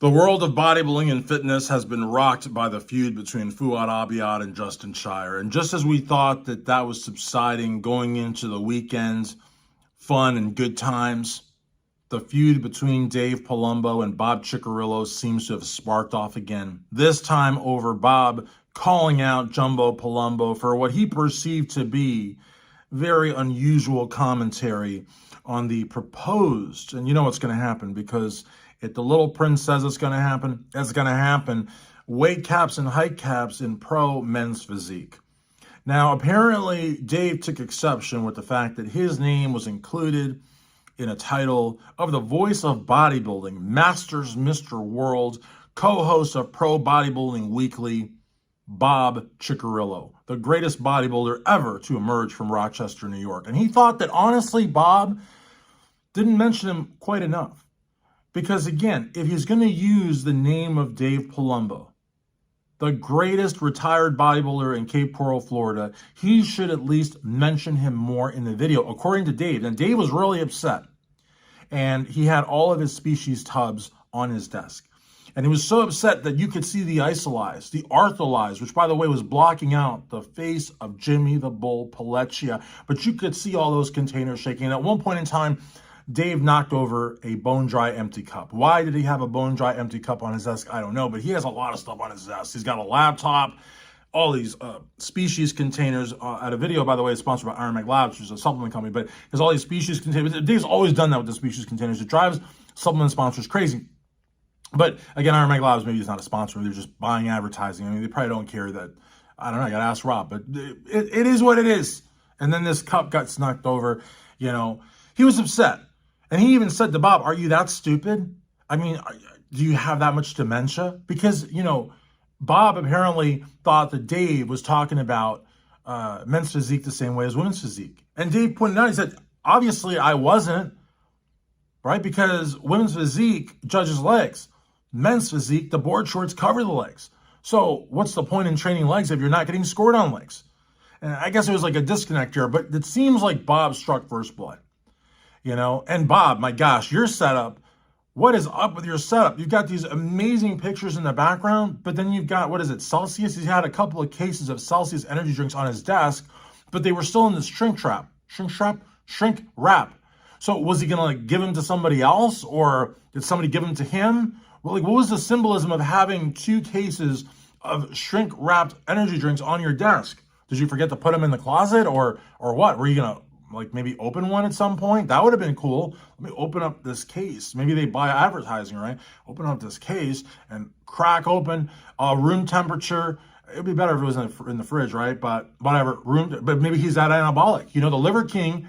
The world of bodybuilding and fitness has been rocked by the feud between Fuad Abiad and Justin Shire. And just as we thought that that was subsiding going into the weekend, fun and good times, the feud between Dave Palumbo and Bob Cicherillo seems to have sparked off again. This time over Bob calling out Jumbo Palumbo for what he perceived to be very unusual commentary on the proposed, and you know what's going to happen because if the little prince says it's going to happen, it's going to happen, weight caps and height caps in pro men's physique. Now, apparently, Dave took exception with the fact that his name was included in a title of the voice of bodybuilding, Masters Mr. World, co-host of Pro Bodybuilding Weekly, Bob Cicherillo, the greatest bodybuilder ever to emerge from Rochester, New York. And he thought that, honestly, Bob didn't mention him quite enough. Because, again, if he's going to use the name of Dave Palumbo, the greatest retired bodybuilder in Cape Coral, Florida, he should at least mention him more in the video, according to Dave. And Dave was really upset. And he had all of his species tubs on his desk. And he was so upset that you could see the isolize, the artholize, which, by the way, was blocking out the face of Jimmy the Bull Pelleccia. But you could see all those containers shaking. And at one point in time, Dave knocked over a bone-dry empty cup. Why did he have a bone-dry empty cup on his desk? I don't know, but he has a lot of stuff on his desk. He's got a laptop, all these species containers. At a video, by the way, sponsored by Iron Mac Labs, which is a supplement company, but there's all these species containers. Dave's always done that with the species containers. It drives supplement sponsors crazy. But again, Iron Mac Labs, maybe it's not a sponsor. Maybe they're just buying advertising. I mean, they probably don't care that. I don't know. I got to ask Rob, but it is what it is. And then this cup got knocked over. You know, he was upset. And he even said to Bob, "Are you that stupid? I mean, do you have that much dementia?" Because, you know, Bob apparently thought that Dave was talking about men's physique the same way as women's physique. And Dave pointed out, he said, obviously I wasn't, right? Because women's physique judges legs. Men's physique, the board shorts cover the legs. So what's the point in training legs if you're not getting scored on legs? And I guess it was like a disconnect here, but it seems like Bob struck first blood. You know, and Bob, my gosh, your setup, what is up with your setup? You've got these amazing pictures in the background, but then you've got, what is it, Celsius? He's had a couple of cases of Celsius energy drinks on his desk, but they were still in this shrink wrap. So was he going to like give them to somebody else, or did somebody give them to him? Well, like, what was the symbolism of having 2 cases of shrink wrapped energy drinks on your desk? Did you forget to put them in the closet, or what? Were you going to like maybe open one at some point? That would have been cool. Let me open up this case. Maybe they buy advertising, right? Open up this case and crack open room temperature. It'd be better if it was in the fridge, right? But whatever, but maybe he's that anabolic. You know, the Liver King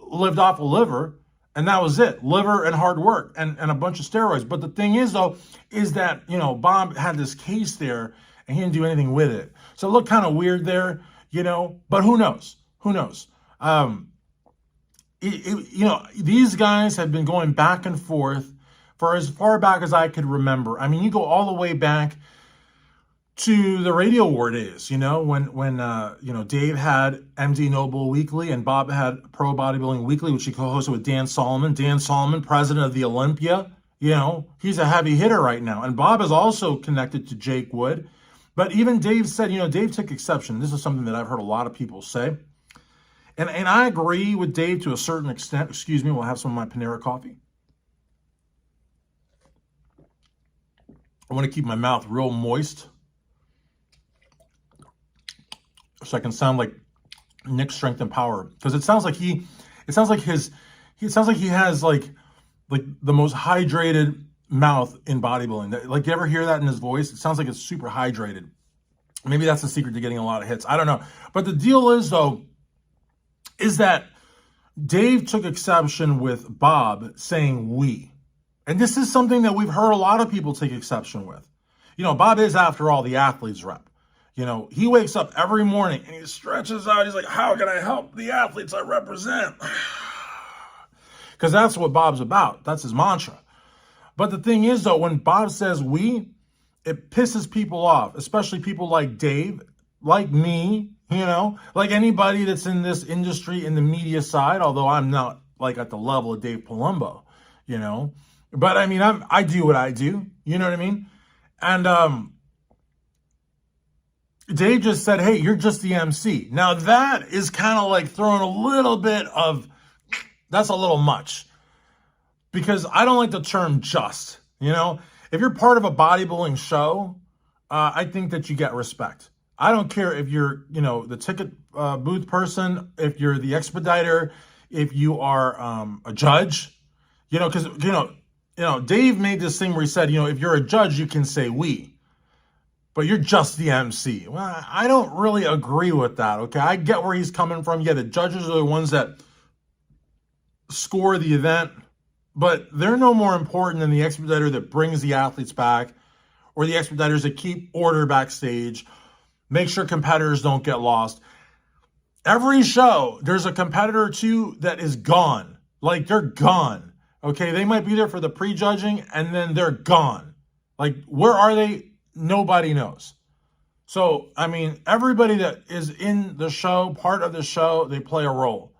lived off of liver, and that was it. Liver and hard work and a bunch of steroids. But the thing is, though, is that, you know, Bob had this case there and he didn't do anything with it. So it looked kind of weird there, you know, but who knows? Who knows? You know, these guys have been going back and forth for as far back as I could remember. I mean, you go all the way back to the Radio War days, you know, when you know, Dave had MD Noble Weekly and Bob had Pro Bodybuilding Weekly, which he co-hosted with Dan Solomon. Dan Solomon, president of the Olympia, you know, he's a heavy hitter right now. And Bob is also connected to Jake Wood. But even Dave said, you know, Dave took exception. This is something that I've heard a lot of people say. And I agree with Dave to a certain extent. Excuse me, we'll have some of my Panera coffee. I want to keep my mouth real moist so I can sound like Nick's Strength and Power. Because it sounds like he has like the most hydrated mouth in bodybuilding. Like, you ever hear that in his voice? It sounds like it's super hydrated. Maybe that's the secret to getting a lot of hits. I don't know. But the deal is, though, is that Dave took exception with Bob saying we. And this is something that we've heard a lot of people take exception with. You know, Bob is, after all, the athlete's rep. You know, he wakes up every morning and he stretches out. He's like, how can I help the athletes I represent? Because that's what Bob's about. That's his mantra. But the thing is, though, when Bob says we, it pisses people off, especially people like Dave, like me, you know, like anybody that's in this industry in the media side, although I'm not like at the level of Dave Palumbo, you know. But I mean, I do what I do. You know what I mean? And Dave just said, "Hey, you're just the MC." Now that is kind of like throwing a little bit of, that's a little much, because I don't like the term "just." You know, if you're part of a bodybuilding show, I think that you get respect. I don't care if you're, the ticket booth person, if you're the expediter, if you are a judge, because Dave made this thing where he said, if you're a judge, you can say we, but you're just the MC. Well, I don't really agree with that. Okay, I get where he's coming from. Yeah, the judges are the ones that score the event, but they're no more important than the expediter that brings the athletes back, or the expediters that keep order backstage, make sure competitors don't get lost. Every show, there's a competitor or two that is gone. Like, they're gone. Okay, they might be there for the prejudging, and then they're gone. Like, where are they? Nobody knows. So, I mean, everybody that is in the show, part of the show, they play a role.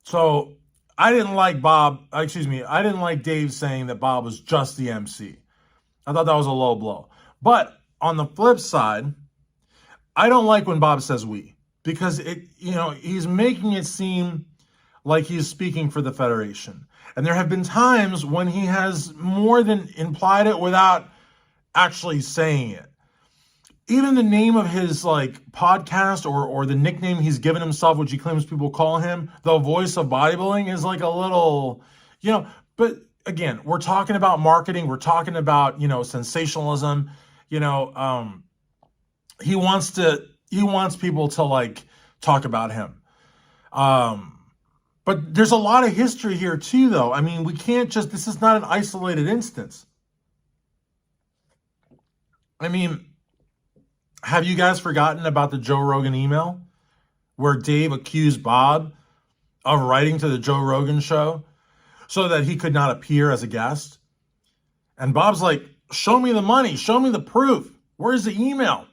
So, I didn't like Dave saying that Bob was just the MC. I thought that was a low blow. But on the flip side, I don't like when Bob says we, because he's making it seem like he's speaking for the Federation. And there have been times when he has more than implied it without actually saying it. Even the name of his podcast, or the nickname he's given himself, which he claims people call him, the voice of bodybuilding, is like a little, but again, we're talking about marketing. We're talking about, sensationalism. He wants people to talk about him. But there's a lot of history here too, though. I mean, we can't this is not an isolated instance. I mean, have you guys forgotten about the Joe Rogan email where Dave accused Bob of writing to the Joe Rogan show so that he could not appear as a guest? And Bob's like, show me the money. Show me the proof. Where's the email?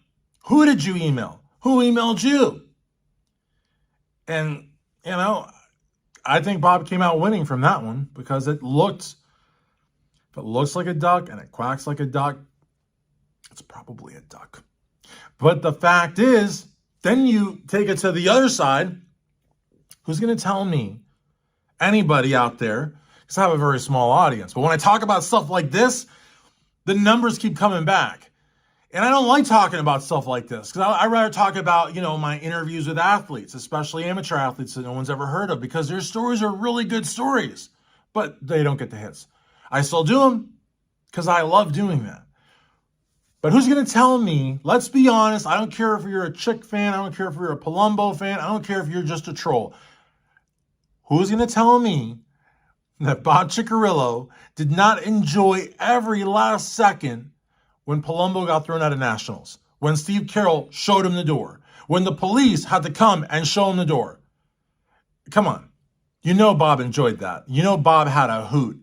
Who did you email? Who emailed you? And, I think Bob came out winning from that one, because if it looks like a duck and it quacks like a duck, it's probably a duck. But the fact is, then you take it to the other side. Who's going to tell me, anybody out there, because I have a very small audience, but when I talk about stuff like this, the numbers keep coming back. And I don't like talking about stuff like this, because I'd rather talk about, my interviews with athletes, especially amateur athletes that no one's ever heard of, because their stories are really good stories, but they don't get the hits. I still do them because I love doing that. But who's going to tell me, let's be honest, I don't care if you're a Chick fan, I don't care if you're a Palumbo fan, I don't care if you're just a troll. Who's going to tell me that Bob Cicherillo did not enjoy every last second when Palumbo got thrown out of nationals, when Steve Carroll showed him the door, when the police had to come and show him the door? Come on. Bob enjoyed that. Bob had a hoot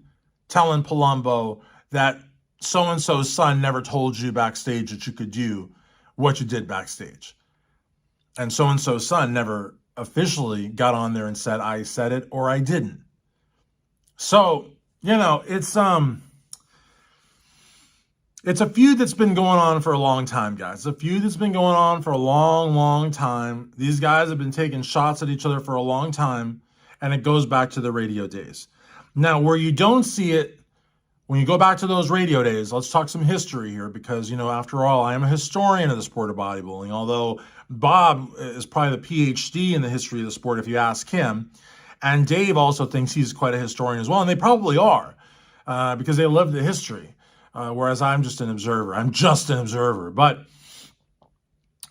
telling Palumbo that so-and-so's son never told you backstage that you could do what you did backstage. And so-and-so's son never officially got on there and said, I said it or I didn't. So, it's a feud that's been going on for a long time, guys. It's a feud that's been going on for a long, long time. These guys have been taking shots at each other for a long time, and it goes back to the radio days. Now, where you don't see it, when you go back to those radio days, let's talk some history here, because, after all, I am a historian of the sport of bodybuilding, although Bob is probably the PhD in the history of the sport, if you ask him. And Dave also thinks he's quite a historian as well, and they probably are, because they live the history. Whereas I'm just an observer. But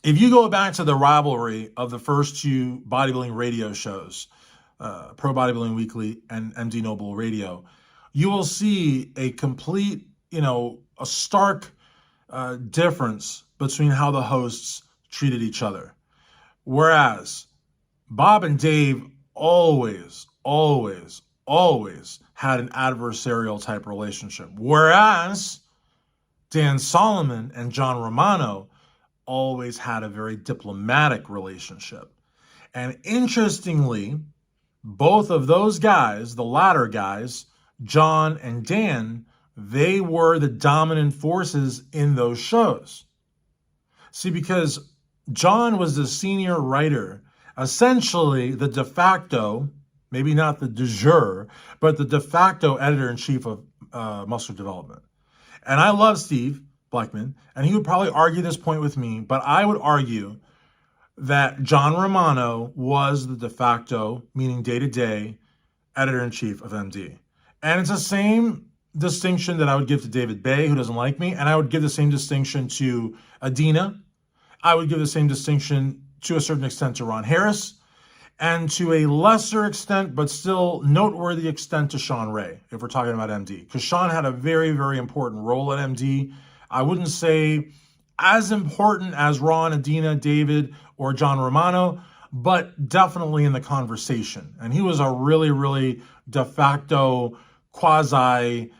if you go back to the rivalry of the first two bodybuilding radio shows, Pro Bodybuilding Weekly and MD Noble Radio, you will see a complete, a stark difference between how the hosts treated each other. Whereas Bob and Dave always had an adversarial type relationship. Whereas Dan Solomon and John Romano always had a very diplomatic relationship. And interestingly, both of those guys, the latter guys, John and Dan, They were the dominant forces in those shows. See, because John was the senior writer, essentially the de facto, maybe not the de jure, but the de facto editor-in-chief of Muscle Development. And I love Steve Blackman, and he would probably argue this point with me, but I would argue that John Romano was the de facto, meaning day-to-day, editor-in-chief of MD. And it's the same distinction that I would give to David Bay, who doesn't like me, and I would give the same distinction to Adina. I would give the same distinction to a certain extent to Ron Harris, and to a lesser extent, but still noteworthy extent, to Sean Ray, if we're talking about MD. Because Sean had a very, very important role at MD. I wouldn't say as important as Ron, Adina, David, or John Romano, but definitely in the conversation. And he was a really, really de facto, quasi,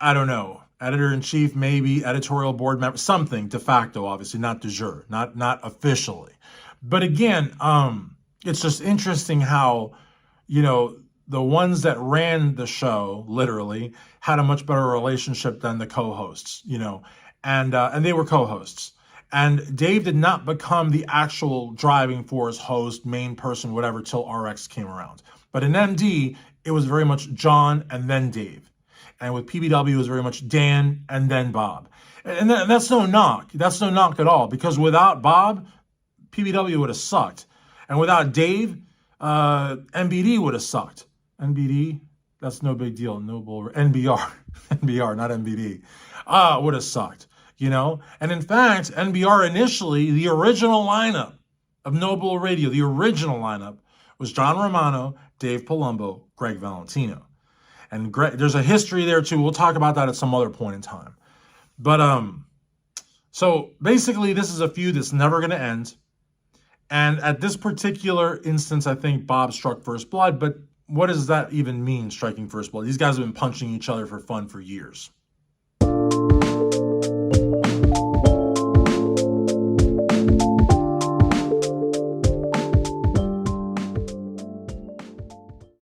I don't know, editor-in-chief, maybe, editorial board member, something de facto, obviously, not de jure, not officially. But again, it's just interesting how, you know, the ones that ran the show, literally, had a much better relationship than the co-hosts, you know, and they were co-hosts. And Dave did not become the actual driving force, host, main person, whatever, till RX came around. But in MD, it was very much John and then Dave. And with PBW, it was very much Dan and then Bob. And that's no knock. That's no knock at all. Because without Bob, PBW would have sucked. And without Dave, NBD would have sucked. NBD, that's no big deal. Noble, NBR, NBR, not NBD, would have sucked, you know? And in fact, NBR initially, the original lineup of Noble Radio, the original lineup was John Romano, Dave Palumbo, Greg Valentino. And there's a history there too. We'll talk about that at some other point in time. But so basically, this is a feud that's never going to end. And at this particular instance, I think Bob struck first blood. But what does that even mean, striking first blood? These guys have been punching each other for fun for years.